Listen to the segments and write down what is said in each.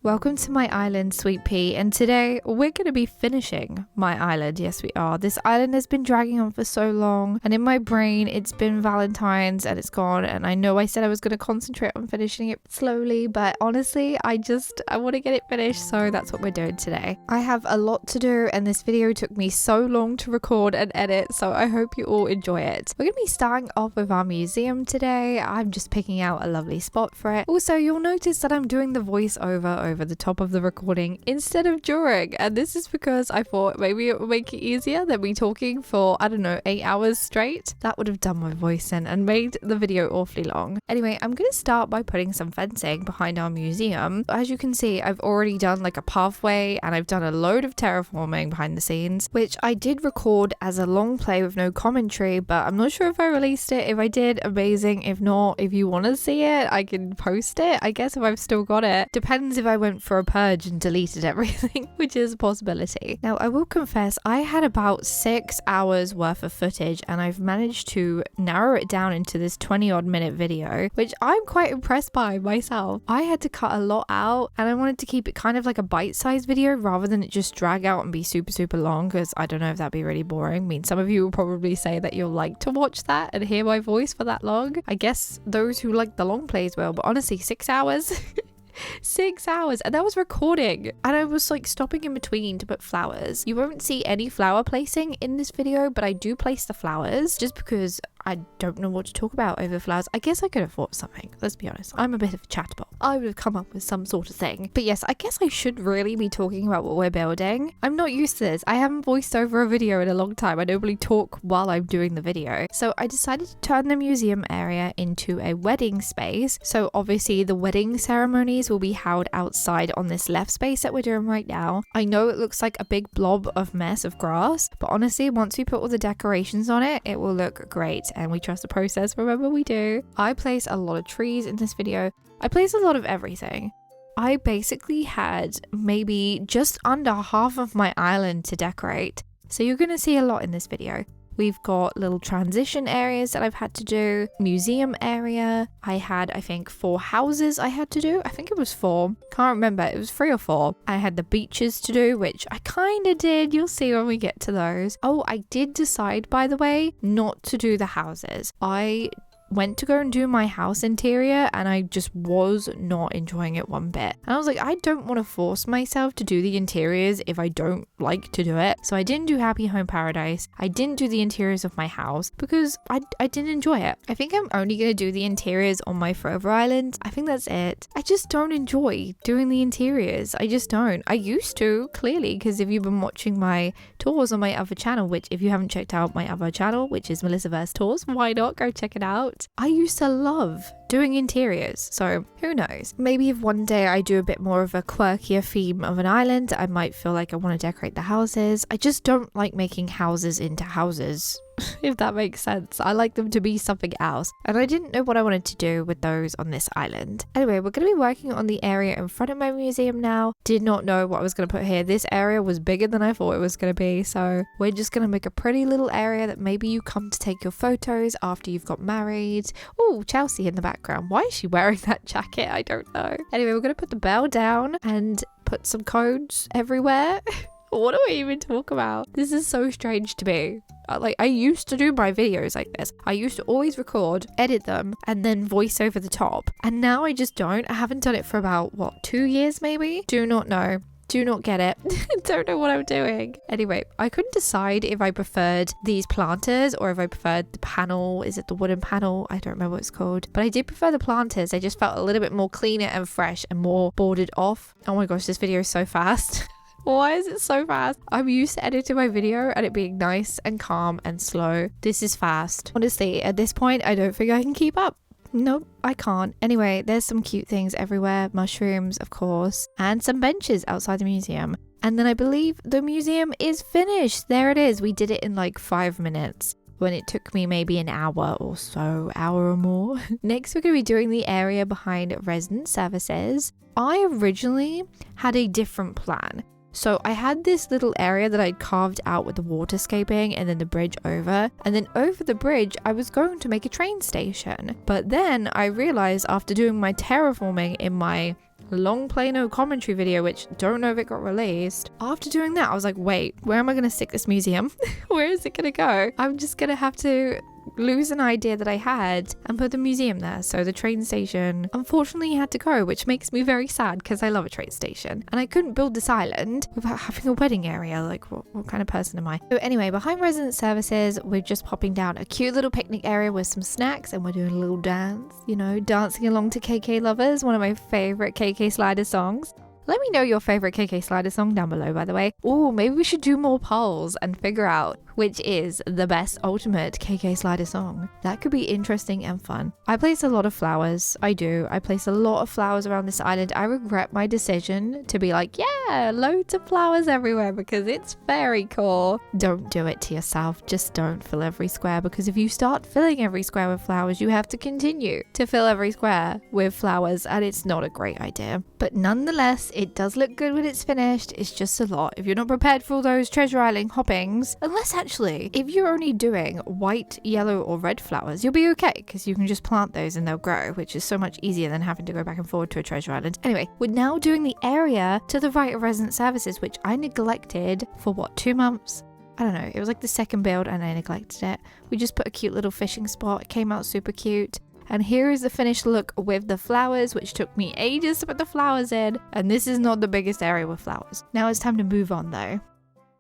Welcome to my island, Sweetpea, and today we're going to be finishing my island. Yes, we are. This island has been dragging on for so long, and in my brain, it's been Valentine's and it's gone, and I know I said I was going to concentrate on finishing it slowly, but honestly, I want to get it finished, so that's what we're doing today. I have a lot to do, and this video took me so long to record and edit, so I hope you all enjoy it. We're going to be starting off with our museum today. I'm just picking out a lovely spot for it. Also, you'll notice that I'm doing the voiceover over the top of the recording instead of during, and this is because I thought maybe it would make it easier than me talking for, I don't know, 8 hours straight. That would have done my voice in and made the video awfully long. Anyway, I'm going to start by putting some fencing behind our museum. As you can see, I've already done like a pathway and I've done a load of terraforming behind the scenes, which I did record as a long play with no commentary, but I'm not sure if I released it. If I did, amazing. If not, if you want to see it, I can post it, I guess, if I've still got it. Depends if I went for a purge and deleted everything, which is a possibility. Now, I will confess, I had about 6 hours worth of footage and I've managed to narrow it down into this 20-odd minute video, which I'm quite impressed by myself. I had to cut a lot out and I wanted to keep it kind of like a bite-sized video rather than it just drag out and be super long, because I don't know if that'd be really boring. I mean, some of you will probably say that you'll like to watch that and hear my voice for that long. I guess those who like the long plays will, but honestly, 6 hours 6 hours, and that was recording, and I was like stopping in between to put flowers. You won't see any flower placing in this video, but I do place the flowers just because I don't know what to talk about over flowers. I guess I could have thought something, let's be honest. I'm a bit of a chatbot. I would have come up with some sort of thing. But yes, I guess I should really be talking about what we're building. I'm not used to this. I haven't voiced over a video in a long time. I normally talk while I'm doing the video. So I decided to turn the museum area into a wedding space. So obviously the wedding ceremonies will be held outside on this left space that we're doing right now. I know it looks like a big blob of mess of grass, but honestly, once we put all the decorations on it, it will look great. And we trust the process. Remember, we do. I place a lot of trees in this video. I place a lot of everything. I basically had maybe just under half of my island to decorate. So you're going to see a lot in this video. We've got little transition areas that I've had to do, museum area. I had, I think, 4 houses I had to do. I think it was 4. Can't remember. It was 3 or 4. I had the beaches to do, which I kind of did. You'll see when we get to those. Oh, I did decide, by the way, not to do the houses. I went to go and do my house interior and I just was not enjoying it one bit. And I was like, I don't want to force myself to do the interiors if I don't like to do it. So I didn't do Happy Home Paradise. I didn't do the interiors of my house because I didn't enjoy it. I think I'm only going to do the interiors on my Forever Island. I think that's it. I just don't enjoy doing the interiors. I just don't. I used to, clearly, because if you've been watching my tours on my other channel, which if you haven't checked out my other channel, which is Melissaverse Tours, why not go check it out? I used to love doing interiors, so who knows? Maybe if one day I do a bit more of a quirkier theme of an island, I might feel like I want to decorate the houses. I just don't like making houses into houses, if that makes sense. I like them to be something else, and I didn't know what I wanted to do with those on this island. Anyway, we're going to be working on the area in front of my museum now. Did not know what I was going to put here. This area was bigger than I thought it was going to be, so we're just going to make a pretty little area that maybe you come to take your photos after you've got married. Oh, Chelsea in the background. Why is she wearing that jacket? I don't know. Anyway, we're going to put the bell down and put some cones everywhere. What do I even talk about? This is so strange to me. Like, I used to do my videos like this. I used to always record, edit them, and then voice over the top. And now I just don't. I haven't done it for about, 2 years maybe? Do not know. Do not get it. Don't know what I'm doing. Anyway, I couldn't decide if I preferred these planters or if I preferred the panel. Is it the wooden panel? I don't remember what it's called. But I did prefer the planters. I just felt a little bit more cleaner and fresh and more boarded off. Oh my gosh, this video is so fast. Why is it so fast? I'm used to editing my video and it being nice and calm and slow. This is fast. Honestly, at this point, I don't think I can keep up. Nope, I can't. Anyway, there's some cute things everywhere. Mushrooms, of course, and some benches outside the museum. And then I believe the museum is finished. There it is. We did it in like 5 minutes when it took me maybe an hour or so, hour or more. Next, we're going to be doing the area behind resident services. I originally had a different plan. So I had this little area that I'd carved out with the waterscaping and then the bridge over. And then over the bridge, I was going to make a train station. But then I realized after doing my terraforming in my long play no commentary video, which don't know if it got released. After doing that, I was like, wait, where am I going to stick this museum? Where is it going to go? I'm just going to have to lose an idea that I had and put the museum there. So the train station unfortunately had to go, which makes me very sad because I love a train station. And I couldn't build this island without having a wedding area. Like, what kind of person am I? So anyway, behind resident services, we're just popping down a cute little picnic area with some snacks, and we're doing a little dance, you know, dancing along to KK Lovers, one of my favorite KK Slider songs. Let me know your favorite KK Slider song down below, by the way. Oh, maybe we should do more polls and figure out which is the best ultimate KK Slider song. That could be interesting and fun. I place a lot of flowers. I do. I place a lot of flowers around this island. I regret my decision to be like, yeah, loads of flowers everywhere because it's FairyCore. Don't do it to yourself. Just don't fill every square, because if you start filling every square with flowers, you have to continue to fill every square with flowers, and it's not a great idea. But nonetheless, it does look good when it's finished. It's just a lot. If you're not prepared for all those Treasure Island hoppings, unless actually, if you're only doing white, yellow, or red flowers, you'll be okay because you can just plant those and they'll grow, which is so much easier than having to go back and forward to a treasure island. Anyway, we're now doing the area to the right of resident services, which I neglected for what, 2 months? I don't know. It was like the second build and I neglected it. We just put a cute little fishing spot. It came out super cute. And here is the finished look with the flowers, which took me ages to put the flowers in. And this is not the biggest area with flowers. Now it's time to move on though.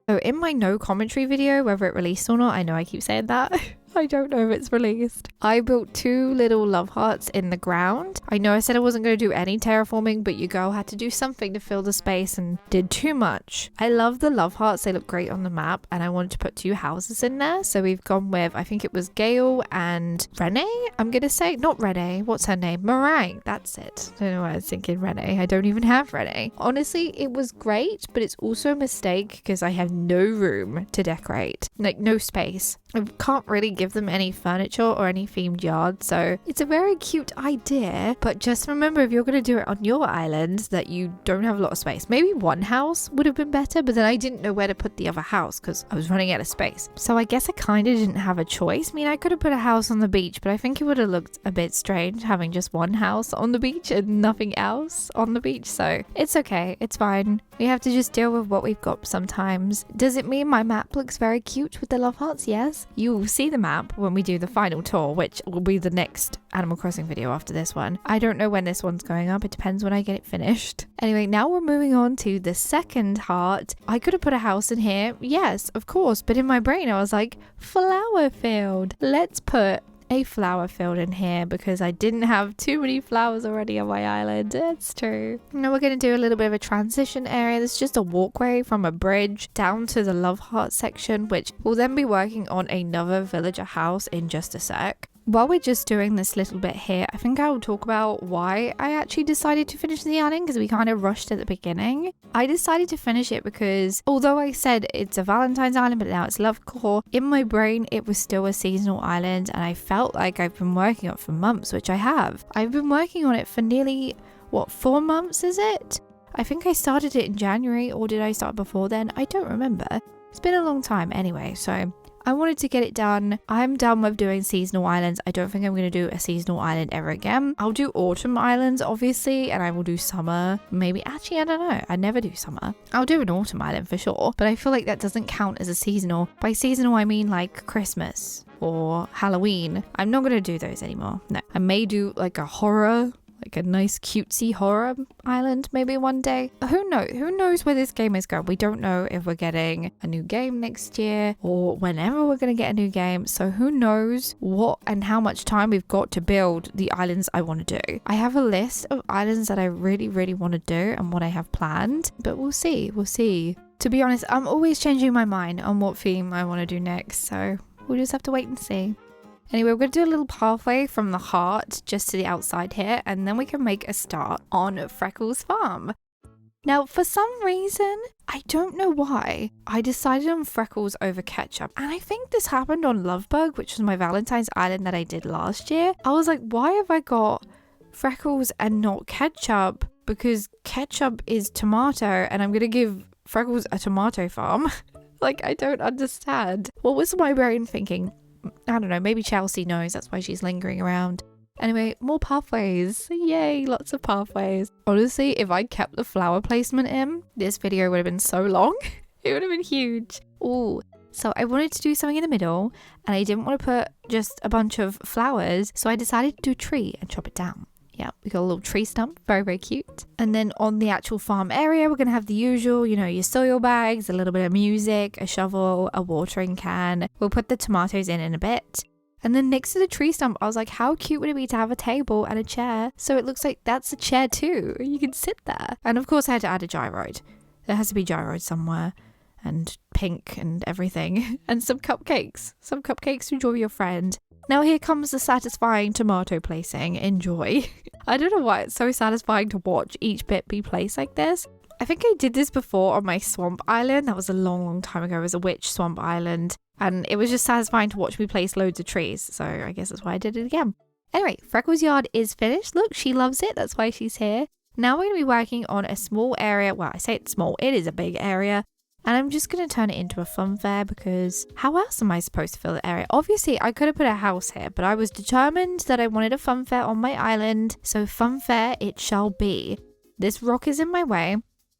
So in my no commentary video, whether it released or not, I know I keep saying that. I don't know if it's released. I built 2 little love hearts in the ground. I know I said I wasn't going to do any terraforming, but your girl had to do something to fill the space and did too much. I love the love hearts. They look great on the map, and I wanted to put 2 houses in there. So we've gone with, I think it was Gail and Renee, I'm going to say. Not Renee. What's her name? Meringue. That's it. I don't know why I was thinking Renee. I don't even have Renee. Honestly, it was great, but it's also a mistake because I have no room to decorate. Like, no space. I can't really give them any furniture or any themed yard, so it's a very cute idea, but just remember, if you're going to do it on your island, that you don't have a lot of space. Maybe one house would have been better, but then I didn't know where to put the other house because I was running out of space. So I guess I kind of didn't have a choice. I mean, I could have put a house on the beach, but I think it would have looked a bit strange having just one house on the beach and nothing else on the beach, so it's okay. It's fine. We have to just deal with what we've got sometimes. Does it mean my map looks very cute with the love hearts? Yes. You will see the map when we do the final tour, which will be the next Animal Crossing video after this one. I don't know when this one's going up. It depends when I get it finished. Anyway, now we're moving on to the second heart. I could have put a house in here. Yes, of course. But in my brain, I was like, flower field. Let's put a flower field in here because I didn't have too many flowers already on my island. It's true. Now we're going to do a little bit of a transition area. There's just a walkway from a bridge down to the love heart section, which we'll then be working on another villager house in just a sec. While we're just doing this little bit here, I think I will talk about why I actually decided to finish the island, because we kind of rushed at the beginning. I decided to finish it because although I said it's a Valentine's Island, but now it's LoveCore, in my brain it was still a seasonal island, and I felt like I've been working on it for months, which I have. I've been working on it for nearly, 4 months is it? I think I started it in January, or did I start before then? I don't remember. It's been a long time anyway, so I wanted to get it done. I'm done with doing seasonal islands. I don't think I'm going to do a seasonal island ever again. I'll do autumn islands, obviously, and I will do summer. Maybe, actually, I don't know. I never do summer. I'll do an autumn island for sure, but I feel like that doesn't count as a seasonal. By seasonal, I mean like Christmas or Halloween. I'm not going to do those anymore. No, I may do like a horror, like a nice cutesy horror island maybe one day. Who knows where this game is going. We don't know if we're getting a new game next year or whenever we're going to get a new game, so who knows what and how much time we've got to build the islands I want to do. I have a list of islands that I really want to do and what I have planned, but we'll see. To be honest, I'm always changing my mind on what theme I want to do next, so we'll just have to wait and see. Anyway, we're going to do a little pathway from the heart just to the outside here, and then we can make a start on Freckles' farm. Now, for some reason, I don't know why, I decided on Freckles over Ketchup. And I think this happened on Lovebug, which was my Valentine's Island that I did last year. I was like, why have I got Freckles and not Ketchup? Because Ketchup is tomato, and I'm going to give Freckles a tomato farm. Like, I don't understand. What was my brain thinking? I don't know, maybe Chelsea knows, that's why she's lingering around. Anyway, more pathways. Yay, lots of pathways. Honestly, if I kept the flower placement in, this video would have been so long. It would have been huge. Ooh. So I wanted to do something in the middle and I didn't want to put just a bunch of flowers. So I decided to do a tree and chop it down. Yeah, we got a little tree stump. Very, very cute. And then on the actual farm area, we're going to have the usual, you know, your soil bags, a little bit of music, a shovel, a watering can. We'll put the tomatoes in a bit. And then next to the tree stump, I was like, how cute would it be to have a table and a chair? So it looks like that's a chair too. You can sit there. And of course I had to add a gyroid. There has to be gyroid somewhere. And pink and everything. And some cupcakes. Some cupcakes to enjoy with your friend. Now here comes the satisfying tomato placing. Enjoy. I don't know why it's so satisfying to watch each bit be placed like this. I think I did this before on my swamp island. That was a long, long time ago. It was a witch swamp island. And it was just satisfying to watch me place loads of trees. So I guess that's why I did it again. Anyway, Freckles' yard is finished. Look, she loves it. That's why she's here. Now we're going to be working on a small area. Well, I say it's small. It is a big area. And I'm just going to turn it into a fun fair because how else am I supposed to fill the area? Obviously, I could have put a house here, but I was determined that I wanted a fun fair on my island. So fun fair it shall be. This rock is in my way.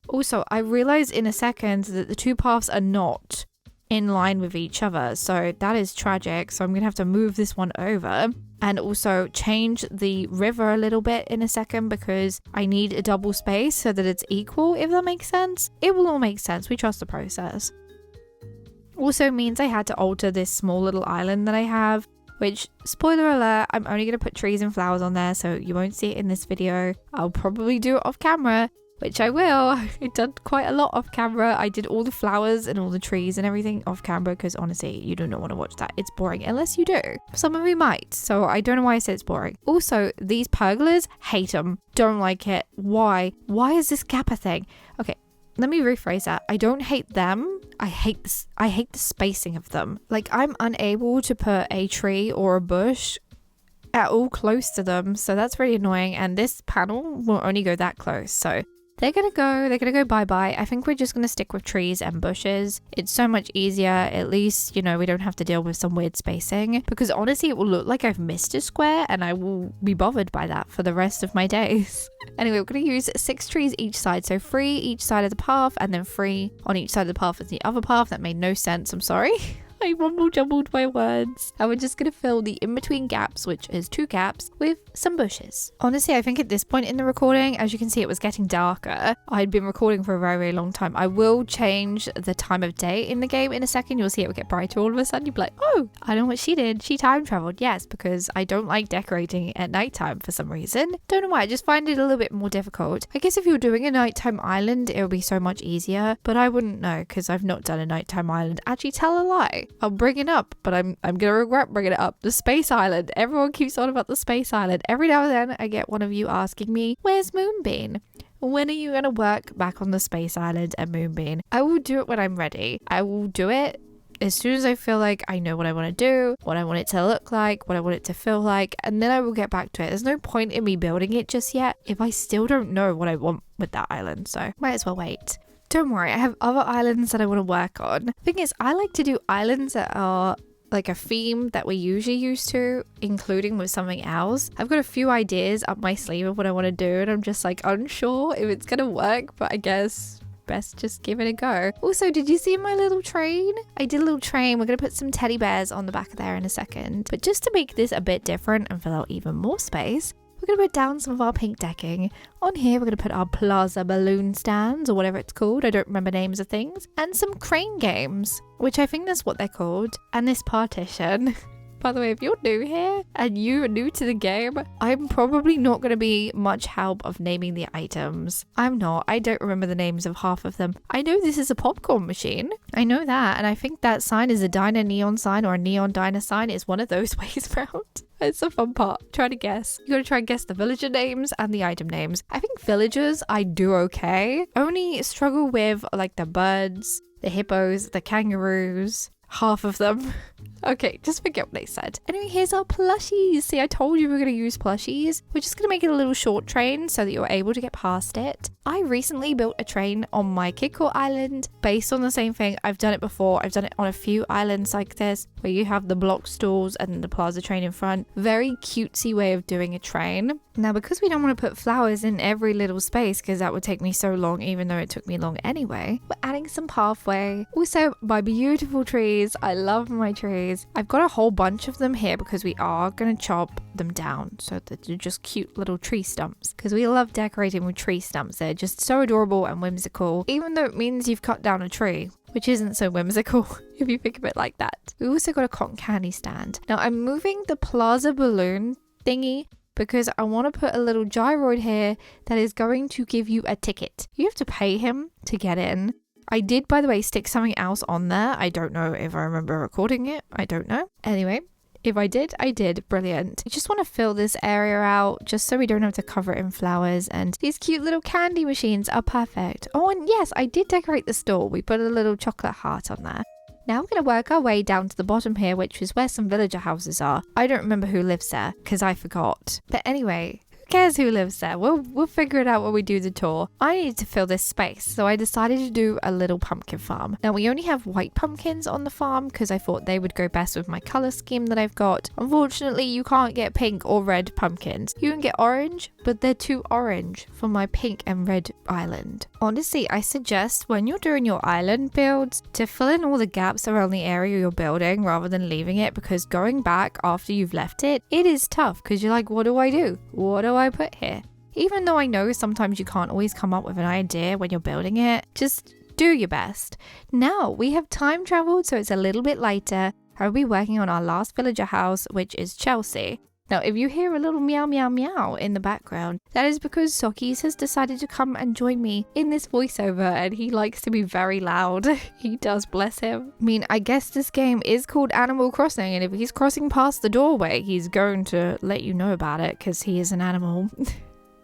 Also, I realized in a second that the two paths are not in line with each other. So that is tragic. So I'm going to have to move this one over. And also change the river a little bit in a second because I need a double space so that it's equal, if that makes sense. It will all make sense. We trust the process. Also means I had to alter this small little island that I have, which, spoiler alert, I'm only going to put trees and flowers on there, so you won't see it in this video. I'll probably do it off camera, which I will. I've done quite a lot off camera. I did all the flowers and all the trees and everything off camera because honestly, you do not want to watch that. It's boring unless you do. Some of you might, so I don't know why I said it's boring. Also, these pergolas, hate them. Don't like it. Why? Why is this gap a thing? Okay, let me rephrase that. I don't hate them. I hate this. I hate the spacing of them. Like, I'm unable to put a tree or a bush at all close to them, so that's really annoying. And this panel will only go that close, so they're gonna go bye-bye. I think we're just gonna stick with trees and bushes. It's so much easier. At least, you know, we don't have to deal with some weird spacing. Because honestly, it will look like I've missed a square and I will be bothered by that for the rest of my days. Anyway, we're gonna use 6 trees each side. So 3 each side of the path and then 3 on each side of the path is the other path. That made no sense, I'm sorry. I jumbled my words. And we're just going to fill the in-between gaps, which is 2 gaps, with some bushes. Honestly, I think at this point in the recording, as you can see, it was getting darker. I'd been recording for a very, very long time. I will change the time of day in the game in a second. You'll see it will get brighter all of a sudden. You'll be like, oh, I know what she did. She time traveled. Yes, because I don't like decorating at nighttime for some reason. Don't know why. I just find it a little bit more difficult. I guess if you're doing a nighttime island, it would be so much easier, but I wouldn't know because I've not done a nighttime island. Actually, tell a lie. I'll bring it up, but I'm gonna regret bringing it up. The space island. Everyone keeps on about the space island. Every now and then I get one of you asking me, where's Moonbeam? When are you gonna work back on the space island and Moonbeam? I will do it when I'm ready. I will do it as soon as I feel like I know what I want to do, what I want it to look like, what I want it to feel like, and then I will get back to it. There's no point in me building it just yet if I still don't know what I want with that island, so might as well wait. Don't worry, I have other islands that I want to work on. Thing is, I like to do islands that are like a theme that we're usually used to, including with something else. I've got a few ideas up my sleeve of what I want to do, and I'm just like unsure if it's gonna work, but I guess best just give it a go. Also, did you see my little train? I did a little train. We're gonna put some teddy bears on the back of there in a second. But just to make this a bit different and fill out even more space, we're going to put down some of our pink decking. On here, we're going to put our plaza balloon stands, or whatever it's called. I don't remember names of things. And some crane games, which I think that's what they're called. And this partition. By the way, if you're new here and you're new to the game, I'm probably not going to be much help of naming the items. I'm not. I don't remember the names of half of them. I know this is a popcorn machine. I know that. And I think that sign is a diner neon sign or a neon diner sign. It's one of those ways round. It's the fun part. Try to guess. You gotta try and guess the villager names and the item names. I think villagers I do okay. Only struggle with like the birds, the hippos, the kangaroos. Half of them. Okay, just forget what I said. Anyway, here's our plushies. See, I told you we were going to use plushies. We're just going to make it a little short train so that you're able to get past it. I recently built a train on my KidCore island based on the same thing. I've done it before. I've done it on a few islands like this where you have the block stalls and the plaza train in front. Very cutesy way of doing a train. Now, because we don't want to put flowers in every little space because that would take me so long, even though it took me long anyway, we're adding some pathway. Also, my beautiful trees. I love my trees. I've got a whole bunch of them here because we are going to chop them down so that they're just cute little tree stumps, because we love decorating with tree stumps. They're just so adorable and whimsical, even though it means you've cut down a tree, which isn't so whimsical if you think of it like that. We also got a cotton candy stand. Now, I'm moving the plaza balloon thingy because I want to put a little gyroid here that is going to give you a ticket. You have to pay him to get in. I did, by the way, stick something else on there. I don't know if I remember recording it. I don't know. Anyway, if I did, I did. Brilliant. I just want to fill this area out just so we don't have to cover it in flowers. And these cute little candy machines are perfect. Oh, and yes, I did decorate the store. We put a little chocolate heart on there. Now we're going to work our way down to the bottom here, which is where some villager houses are. I don't remember who lives there because I forgot. But anyway, who cares who lives there? We'll figure it out when we do the tour. I needed to fill this space, so I decided to do a little pumpkin farm. Now we only have white pumpkins on the farm because I thought they would go best with my color scheme that I've got. Unfortunately, you can't get pink or red pumpkins. You can get orange, but they're too orange for my pink and red island. Honestly, I suggest when you're doing your island builds to fill in all the gaps around the area you're building rather than leaving it, because going back after you've left it, it is tough because you're like, what do I do? What do I put here? Even though I know sometimes you can't always come up with an idea when you're building it, just do your best. Now we have time traveled, so it's a little bit later. I'll be working on our last villager house, which is Chelsea. Now, if you hear a little meow meow meow in the background, that is because Sockies has decided to come and join me in this voiceover, and he likes to be very loud. He does, bless him. I mean, I guess this game is called Animal Crossing, and if he's crossing past the doorway, he's going to let you know about it because he is an animal.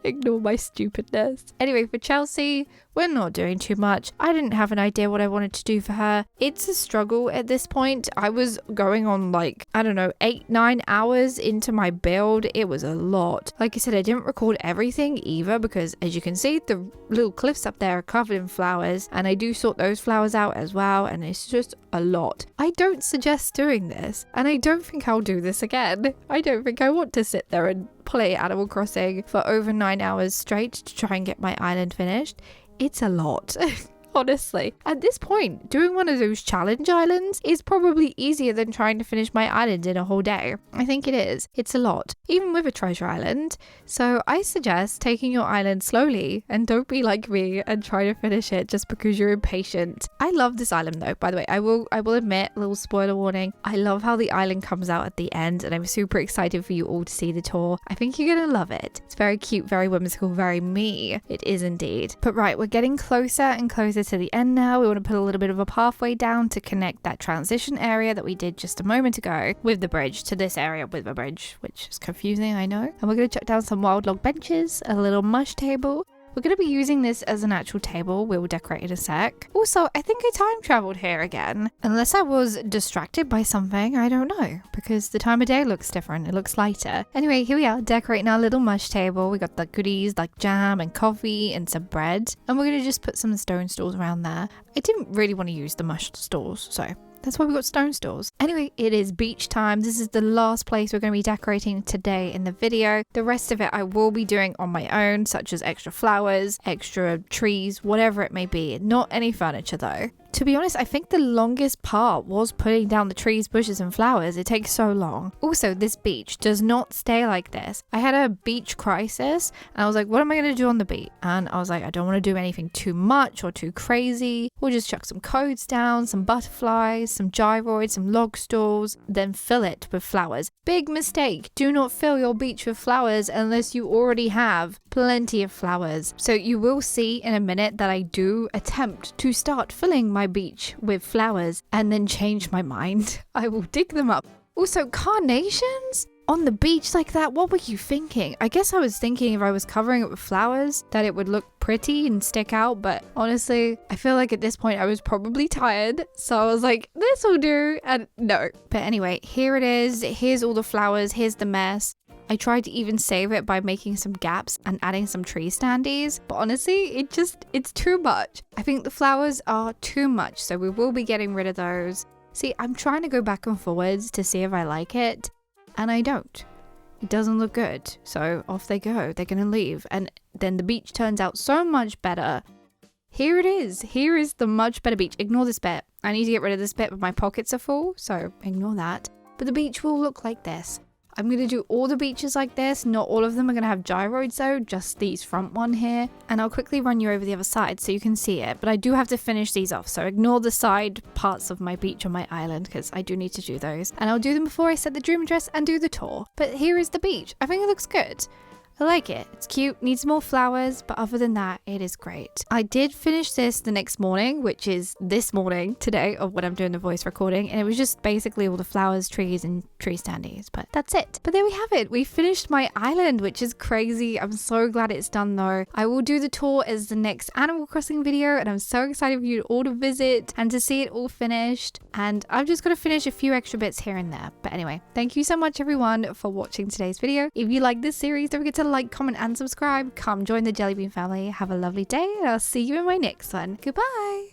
Ignore my stupidness. Anyway, for Chelsea, we're not doing too much. I didn't have an idea what I wanted to do for her. It's a struggle at this point. I was going on like, I don't know, 8-9 hours into my build. It was a lot. Like I said, I didn't record everything either because, as you can see, the little cliffs up there are covered in flowers, and I do sort those flowers out as well, and it's just a lot. I don't suggest doing this, and I don't think I'll do this again. I don't think I want to sit there and play Animal Crossing for over 9 hours straight to try and get my island finished. It's a lot. Honestly, at this point, doing one of those challenge islands is probably easier than trying to finish my island in a whole day. I think it is. It's a lot, even with a treasure island. So I suggest taking your island slowly, and don't be like me and try to finish it just because you're impatient. I love this island though, by the way. I will admit, little spoiler warning, I love how the island comes out at the end, and I'm super excited for you all to see the tour. I think you're gonna love it. It's very cute, very whimsical, very me. It is indeed. But right, we're getting closer and closer to the end now. We want to put a little bit of a pathway down to connect that transition area that we did just a moment ago with the bridge to this area with the bridge, which is confusing, I know. And we're going to chuck down some wild log benches, a little mush table. We're going to be using this as an actual table. We'll decorate in a sec. Also, I think I time traveled here again. Unless I was distracted by something, I don't know. Because the time of day looks different. It looks lighter. Anyway, here we are decorating our little mush table. We got the goodies like jam and coffee and some bread. And we're going to just put some stone stools around there. I didn't really want to use the mush stools, so that's why we got stone stools. Anyway, it is beach time. This is the last place we're going to be decorating today in the video. The rest of it I will be doing on my own, such as extra flowers, extra trees, whatever it may be. Not any furniture though. To be honest, I think the longest part was putting down the trees, bushes and flowers. It takes so long. Also, this beach does not stay like this. I had a beach crisis and I was like, what am I going to do on the beach? And I was like, I don't want to do anything too much or too crazy. We'll just chuck some codes down, some butterflies, some gyroids, some log stalls, then fill it with flowers. Big mistake. Do not fill your beach with flowers unless you already have plenty of flowers. So you will see in a minute that I do attempt to start filling my beach with flowers and then change my mind. I will dig them up. Also, carnations? on the beach like that? What were you thinking? I guess I was thinking if I was covering it with flowers that it would look pretty and stick out, but honestly, I feel like at this point I was probably tired, so I was like, this will do, and no. But anyway, here it is. Here's all the flowers. Here's the mess. I tried to even save it by making some gaps and adding some tree standees, but honestly, it's too much. I think the flowers are too much, so we will be getting rid of those. See, I'm trying to go back and forwards to see if I like it, and I don't. It doesn't look good, so off they go. They're gonna leave, and then the beach turns out so much better. Here it is. Here is the much better beach. Ignore this bit. I need to get rid of this bit, but my pockets are full, so ignore that. But the beach will look like this. I'm going to do all the beaches like this. Not all of them are going to have gyroids though, just these front one here. And I'll quickly run you over the other side so you can see it. But I do have to finish these off, so ignore the side parts of my beach on my island because I do need to do those. And I'll do them before I set the dream address and do the tour. But here is the beach. I think it looks good. I like it. It's cute, needs more flowers, but other than that, it is great. I did finish this the next morning, which is this morning today of when I'm doing the voice recording, and it was just basically all the flowers, trees, and tree standees, but that's it. But there we have it. We finished my island, which is crazy. I'm so glad it's done though. I will do the tour as the next Animal Crossing video, and I'm so excited for you all to visit and to see it all finished. And I've just got to finish a few extra bits here and there. But anyway, thank you so much everyone for watching today's video. If you like this series, don't forget to like, comment, and subscribe. Come join the Jellybean family. Have a lovely day, and I'll see you in my next one. Goodbye.